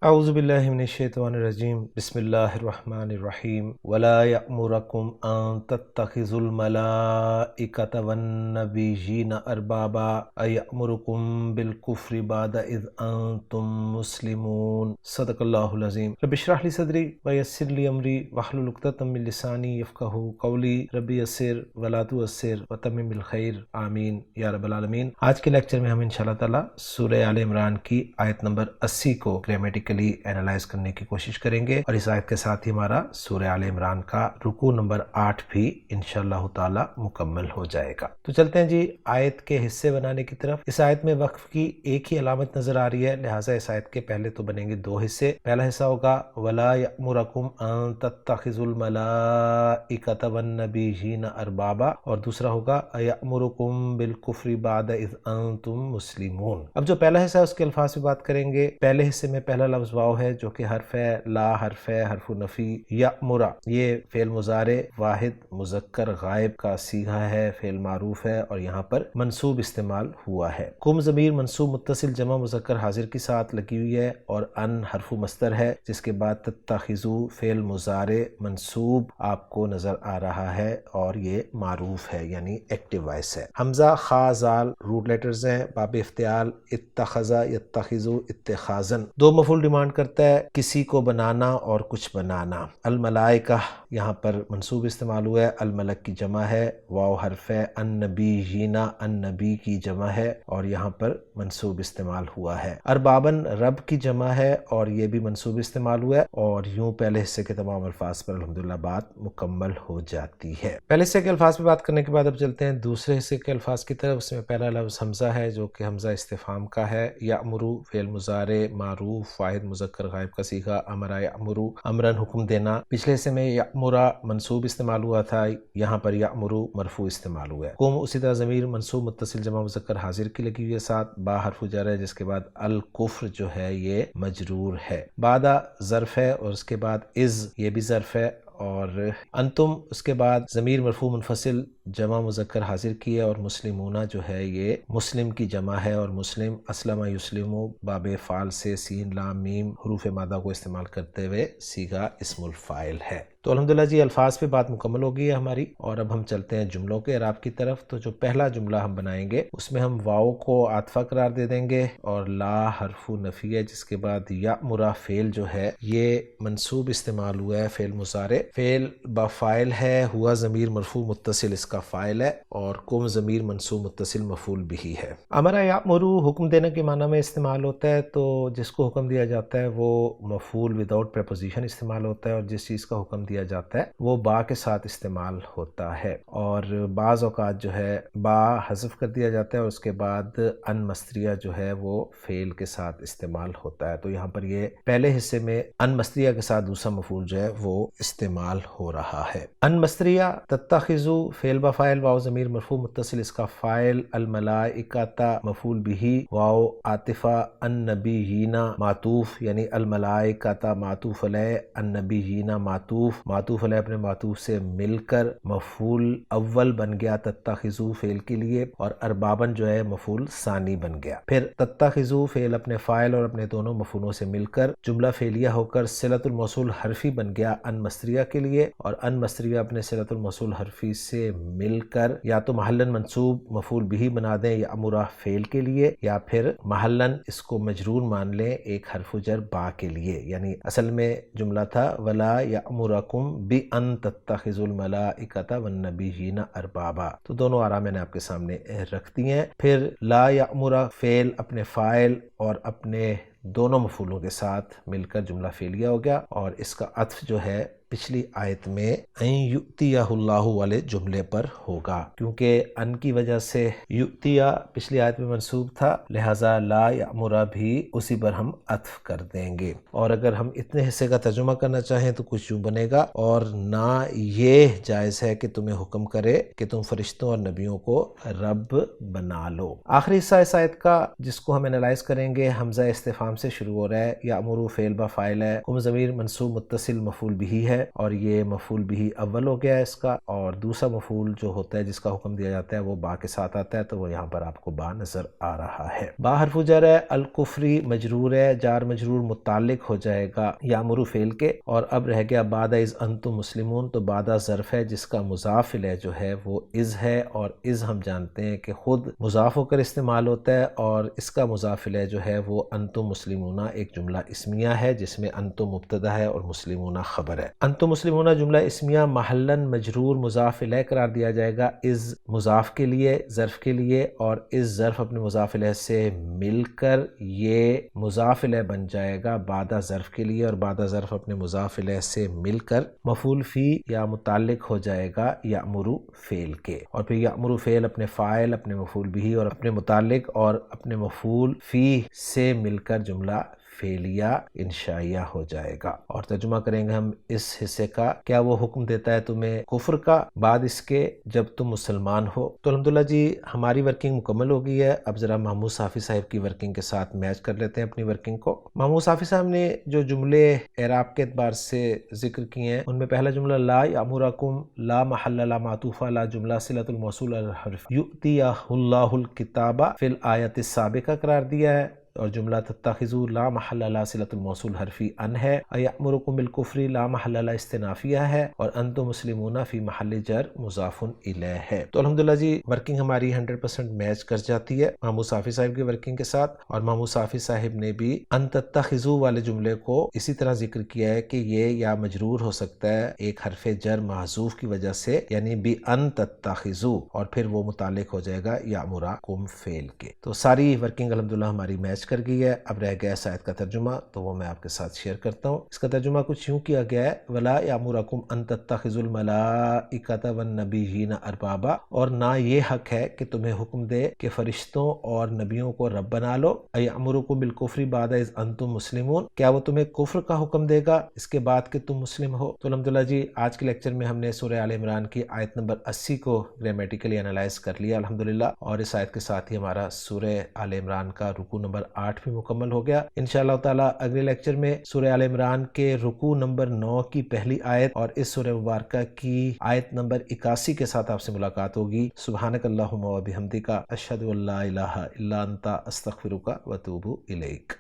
اعوذ باللہ من الشیطان الرجیم بسم اللہ الرحمن الرحیم ولا یأمرکم ان تتخذوا الملائکۃ والنبیین اربابا ایأمرکم بالکفر بعد اذ انتم مسلمون صدق اللہ العظیم۔ رب اشرح لی صدری ویسر لی امری واحلل عقدۃ من لسانی یفقہوا قولی رب یسر ولا تعسر وتمم بالخیر آمین یا رب العالمین۔ آج کے لیکچر میں ہم انشاءاللہ تعالی سورہ آل عمران کی آیت نمبر 80 کو گرامیٹیکلی اینالائز کرنے کی کوشش کریں گے، اور اس آیت کے ساتھ ہی ہمارا سورہ آل عمران کا رکوع نمبر 8 بھی انشاءاللہ تعالی مکمل ہو جائے گا۔ تو چلتے ہیں جی آیت کے حصے بنانے کی طرف۔ اس آیت میں وقف کی ایک ہی علامت نظر آ رہی ہے، لہٰذا اس آیت کے پہلے تو بنیں گے دو حصے۔ پہلا حصہ ہوگا وَلَا يَأْمُرَكُمْ أَن تَتَّخِذُوا الْمَلَائِكَةَ وَالنَّبِيِّينَ أَرْبَابًا، اور دوسرا ہوگا أَيَأْمُرُكُمْ بِالْكُفْرِ بَعْدَ إِذْ أَنْتُمْ مُسْلِمُونَ۔ اب جو پہلا حصہ ہے اس کے الفاظ پہ بات کریں گے۔ پہلے حصے میں پہلا لفظ واو ہے جو کہ حرف ہے، لا حرف ہے، حرف نفی۔ یأمر یہ فعل مضارع واحد مذکر غائب کا صیغہ ہے، فعل معروف ہے اور یہاں پر منصوب استعمال ہوا ہے۔ کم ضمیر منصوب متصل جمع مذکر حاضر کے ساتھ لگی ہوئی ہے، اور ان حرف مصدر ہے جس کے بعد تتخذوا فعل مضارع منصوب آپ کو نظر آ رہا ہے اور یہ معروف ہے یعنی ایکٹیو وائس ہے۔ حمزہ خا زال روٹ لیٹرز ہیں، باب افتعال اتخذ یتخذ اتخاذن، دو مفعول ڈیمانڈ کرتا ہے، کسی کو بنانا اور کچھ بنانا۔ الملائکہ یہاں پر منصوب استعمال ہوا ہے، الملک کی جمع ہے، واو حرف ہے، النبیین النبی کی جمع ہے اور یہاں پر منصوب استعمال ہوا ہے۔ اربابن رب کی جمع ہے اور یہ بھی منصوب استعمال ہوا ہے، اور یوں پہلے حصے کے تمام الفاظ پر الحمدللہ بات مکمل ہو جاتی ہے۔ پہلے حصے کے الفاظ پہ بات کرنے کے بعد اب چلتے ہیں دوسرے حصے کے الفاظ کی طرف۔ اس میں پہلا لفظ حمزہ ہے جو کہ حمزہ استفہام کا ہے۔ یأمرو فعل مضارع معروف واحد مذکر غائب کا صیغہ، امر یأمرو امرن حکم دینا۔ پچھلے حصے میں یأمرا منصوب استعمال ہوا تھا، یہاں پر یأمرو مرفوع استعمال ہوا ہے۔ قم اسی طرح ضمیر منصوب متصل جمع مذکر حاضر کی لگی ہوئی ہے، ساتھ با حرف جر ہے جس کے بعد الکفر جو ہے یہ مجرور ہے۔ بعدہ ظرف ہے اور اس کے بعد از یہ بھی ظرف ہے، اور انتم اس کے بعد ضمیر مرفوع منفصل جمع مذکر حاضر کی ہے، اور مسلمونہ جو ہے یہ مسلم کی جمع ہے، اور مسلم اسلم یسلم باب فعل سے سین لام میم حروف مادہ کو استعمال کرتے ہوئے صیغہ اسم الفاعل ہے۔ تو الحمدللہ جی الفاظ پہ بات مکمل ہو گئی ہے ہماری، اور اب ہم چلتے ہیں جملوں کے اعراب کی طرف۔ تو جو پہلا جملہ ہم بنائیں گے اس میں ہم واو کو عاطفہ قرار دے دیں گے، اور لا حرف نفی ہے جس کے بعد یأمر فعل جو ہے یہ منصوب استعمال ہوا ہے، فعل مضارع، فعل بفاعل ہے، ہوا ضمیر مرفوع متصل اس کا فاعل ہے، اور کم ضمیر منصوب متصل مفعول بھی ہے۔ امر یأمرو حکم دینے کے معنی میں استعمال ہوتا ہے، تو جس کو حکم دیا جاتا ہے وہ مفعول وداؤٹ پریپوزیشن استعمال ہوتا ہے، اور جس چیز کا حکم دیا جاتا ہے وہ با کے ساتھ استعمال ہوتا ہے، اور بعض اوقات جو ہے با حذف کر دیا جاتا ہے اور اس کے بعد ان مستریہ جو ہے وہ فعل کے ساتھ استعمال ہوتا ہے۔ تو یہاں پر یہ پہلے حصے میں ان مستریہ کے ساتھ دوسرا مفعول جو ہے وہ استعمال ہو رہا ہے۔ ان مستریہ تتخذو فعل بفاعل، واو ضمیر مرفوع متصل اس کا فاعل، الملائکۃ مفعول بھی، واو عاطفہ، النبیین معطوف یعنی الملائکۃ معطوف علیہ، النبیین معطوف علیہ اپنے معطوف سے مل کر مفعول اول بن گیا تتخذو فعل کے لیے، اور اربابن جو ہے مفعول ثانی بن گیا۔ پھر تتخذو فعل اپنے فاعل اور اپنے دونوں مفعولوں سے مل کر جملہ فعلیہ ہو کر صلۃ الموصول حرفی بن گیا ان مصریہ کے لیے، اور ان مصریہ اپنے صلۃ الموصول حرفی سے مل کر یا تو محلن منصوب مفعول بھی بنا دیں یا امرہ فعل کے لیے، یا پھر محلن اس کو مجرور مان لیں ایک حرف جر با کے لیے، یعنی اصل میں جملہ تھا ولا یأمرکم بأن تتخذوا الملائکۃ والنبیین اربابا۔ تو دونوں آرا میں نے آپ کے سامنے رکھ دی ہیں۔ پھر لا یأمر فعل اپنے فاعل اور اپنے دونوں مفعولوں کے ساتھ مل کر جملہ فعلیہ ہو گیا، اور اس کا عطف جو ہے پچھلی آیت میں ان یؤتیہ اللہ والے جملے پر ہوگا، کیونکہ ان کی وجہ سے یؤتیہ پچھلی آیت میں منصوب تھا، لہٰذا لا یأمر بھی اسی پر ہم عطف کر دیں گے۔ اور اگر ہم اتنے حصے کا ترجمہ کرنا چاہیں تو کچھ یوں بنے گا، اور نہ یہ جائز ہے کہ تمہیں حکم کرے کہ تم فرشتوں اور نبیوں کو رب بنا لو۔ آخری حصہ اس آیت کا جس کو ہم انالائز کریں گے حمزہ استفہام سے شروع ہو رہا ہے، یأمرو فعل بفاعل ہے، قم ضمیر منصوب متصل مفعول بھی ہے، ہے اور یہ مفعول بھی اول ہو گیا ہے اس کا، اور دوسرا مفعول جو ہوتا ہے جس کا حکم دیا جاتا ہے وہ با کے ساتھ آتا ہے، تو وہ یہاں پر آپ کو با نظر آ رہا ہے۔ با حرف جر ہے، الکفری مجرور ہے، جار مجرور متعلق ہو جائے گا یامرو فعل کے، اور اب رہ گیا بعد از انتم مسلمون، تو بعد ظرف ہے جس کا مضاف الیہ جو ہے وہ از ہے، اور از ہم جانتے ہیں کہ خود مضاف ہو کر استعمال ہوتا ہے، اور اس کا مضاف الیہ جو ہے وہ انتم مسلمون ایک جملہ اسمیہ ہے جس میں انتم مبتدا ہے اور مسلمون خبر ہے۔ انتم مسلمون جملہ اسمیہ محلاً مجرور مضاف الیہ قرار دیا جائے گا از مضاف کے لیے، ظرف کے لیے، اور از ظرف اپنے مضاف الیہ سے مل کر یہ مضاف الیہ بن جائے گا بعد ظرف کے لیے، اور بعد ظرف اپنے مضاف الیہ سے مل کر مفعول فی یا متعلق ہو جائے گا یأمرو فعل کے، اور پھر یأمرو فعل اپنے فاعل، اپنے مفعول بھی اور اپنے متعلق اور اپنے مفعول فی سے مل کر جملہ فعلیہ انشائیہ ہو جائے گا۔ اور ترجمہ کریں گے ہم اس حصے کا، کیا وہ حکم دیتا ہے تمہیں کفر کا بعد اس کے جب تم مسلمان ہو؟ تو الحمدللہ جی ہماری ورکنگ مکمل ہو گئی ہے، اب ذرا محمود صافی صاحب کی ورکنگ کے ساتھ میچ کر لیتے ہیں اپنی ورکنگ کو۔ محمود صافی صاحب نے جو جملے اعراب کے اعتبار سے ذکر کیے ہیں ان میں پہلا جملہ لا یامرکم، لا محل لا معطوف لا جملہ صلۃ الموصول الحرف یؤتیہ اللہ الکتاب فی الآیۃ السابقہ قرار دیا ہے، اور جملہ تتخذوا لا محل لا صلۃ الموصول حرفی ان ہے، ایامرکم بالکفر لا محل لا استنافیہ ہے، اور انتم مسلمون فی محل جر مضاف الیہ ہے۔ تو الحمدللہ جی ورکنگ ہماری 100% میچ کر جاتی ہے محمود صافی صاحب کی ورکنگ کے ساتھ، اور محمود صافی صاحب نے بھی ان تتخذوا والے جملے کو اسی طرح ذکر کیا ہے کہ یہ یا مجرور ہو سکتا ہے ایک حرف جر محذوف کی وجہ سے، یعنی بی ان تتخذوا، اور پھر وہ متعلق ہو جائے گا یامرکم فعل کے۔ تو ساری ورکنگ الحمدللہ ہماری میچ کر گئی ہے، اب رہ گیا اس آیت کا ترجمہ، تو وہ میں آپ کے ساتھ شیئر کرتا ہوں۔ اس کا ترجمہ کچھ یوں کیا گیا ہے، وَلَا يَأْمُرَكُمْ أَن تَتَّخِذُوا الْمَلَائِكَةَ وَالنَّبِيِّينَ أَرْبَابًا، اور نہ یہ حق ہے کہ تمہیں حکم دے کہ فرشتوں اور نبیوں کو رب بنا لو۔ أَيَأْمُرُكُمْ بِالْكُفْرِ بَعْدَ إِذْ أَنْتُمْ مُسْلِمُونَ، کیا وہ تمہیں کفر کا حکم دے گا اس کے بعد کہ تم مسلم ہو؟ تو الحمدللہ جی آج کے لیکچر میں ہم نے سورہ آل عمران کی آیت نمبر 80 کو گرامیٹیکلی انالائز کر لیا الحمدللہ، اور اس آیت کے ساتھ ہی ہمارا سورہ آل عمران کا رکوع نمبر 8 بھی مکمل ہو گیا۔ انشاءاللہ تعالی اگلے لیکچر میں سورہ آل عمران کے رکوع نمبر 9 کی پہلی آیت اور اس سورہ مبارکہ کی آیت نمبر 81 کے ساتھ آپ سے ملاقات ہوگی۔ سبحانک اللہم و بحمدک، اشہد ان لا الہ الا انت، استغفرک و اتوب الیک۔